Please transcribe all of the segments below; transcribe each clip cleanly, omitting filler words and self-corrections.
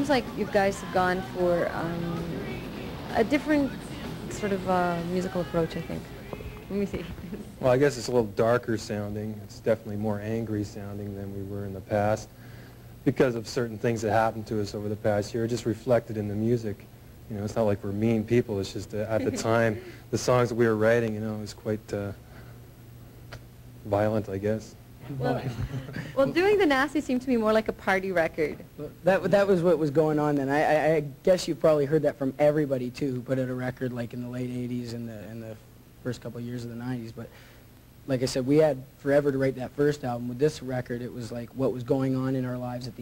seems like you guys have gone for a different sort of musical approach, I think. Let me see. Well, I guess it's a little darker sounding. It's definitely more angry sounding than we were in the past because of certain things that happened to us over the past year, just reflected in the music. You know, it's not like we're mean people. It's just at the time, the songs that we were writing, you know, it was quite violent, I guess. Well, Doing the Nasty seemed to me more like a party record. That was what was going on then. I guess you probably heard that from everybody too, who put out a record like in the late '80s and the first couple of years of the '90s. But like I said, we had forever to write that first album. With this record, it was like what was going on in our lives at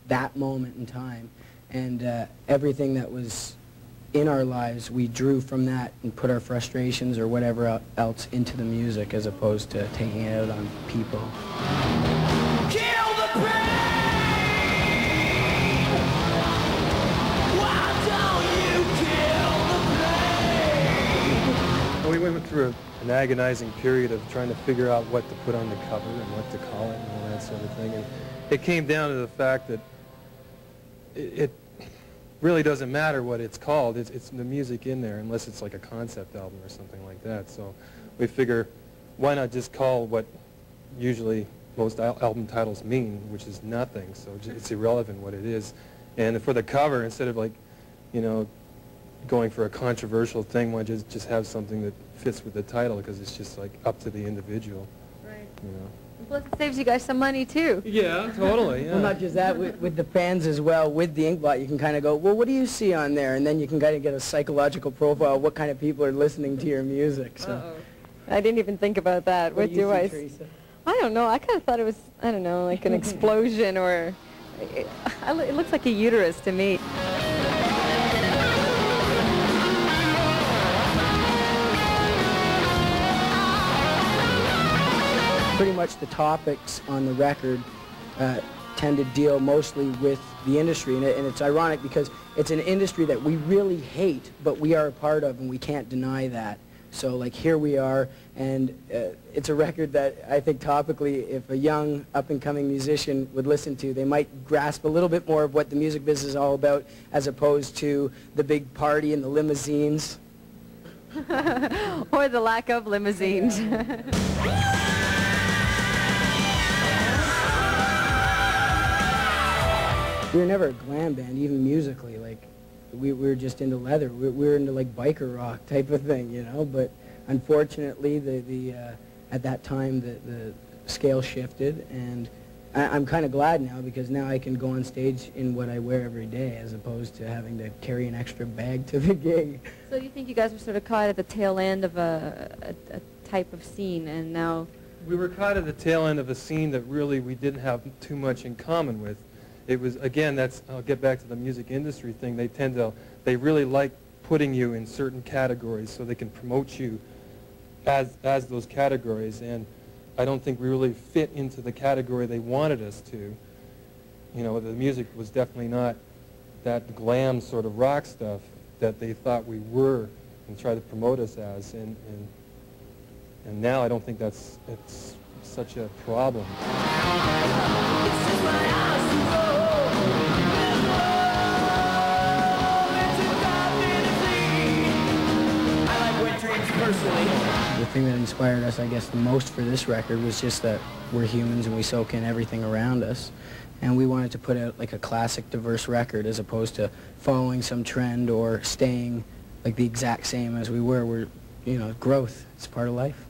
that moment in time, and everything that was in our lives, we drew from that and put our frustrations or whatever else into the music, as opposed to taking it out on people. Kill the pain! Why don't you kill the pain? Well, we went through an agonizing period of trying to figure out what to put on the cover and what to call it and all that sort of thing. And it came down to the fact that it really doesn't matter what it's called. It's the music in there, unless it's like a concept album or something like that. So we figure, why not just call what usually most album titles mean, which is nothing. So it's irrelevant what it is. And for the cover, instead of like, you know, going for a controversial thing, why just have something that fits with the title, because it's just like up to the individual. Right. You know. Plus, it saves you guys some money too. Yeah, totally. Yeah. Well, not just that, with the fans as well, with the Inkblot, you can kind of go, well, what do you see on there? And then you can kind of get a psychological profile of what kind of people are listening to your music. So. Uh-oh. I didn't even think about that. What do you see, Theresa? I don't know. I kind of thought it was, I don't know, like an explosion or... It looks like a uterus to me. Pretty much the topics on the record tend to deal mostly with the industry, and it's ironic because it's an industry that we really hate, but we are a part of, and we can't deny that. So like here we are, and it's a record that I think topically, if a young up-and-coming musician would listen to, they might grasp a little bit more of what the music business is all about, as opposed to the big party and the limousines. Or the lack of limousines. We were never a glam band, even musically. Like, we were just into leather. We were into like biker rock type of thing, you know. But unfortunately, at that time, the scale shifted, and I'm kind of glad now, because now I can go on stage in what I wear every day, as opposed to having to carry an extra bag to the gig. So you think you guys were sort of caught at the tail end of a type of scene, and now... We were caught at the tail end of a scene that really we didn't have too much in common with. It was, again, I'll get back to the music industry thing. They really like putting you in certain categories so they can promote you as those categories. And I don't think we really fit into the category they wanted us to. You know, the music was definitely not that glam sort of rock stuff that they thought we were and tried to promote us as. And now I don't think it's such a problem. The thing that inspired us, I guess, the most for this record was just that we're humans and we soak in everything around us. And we wanted to put out like a classic, diverse record, as opposed to following some trend or staying like the exact same as we were. You know, growth. It's part of life.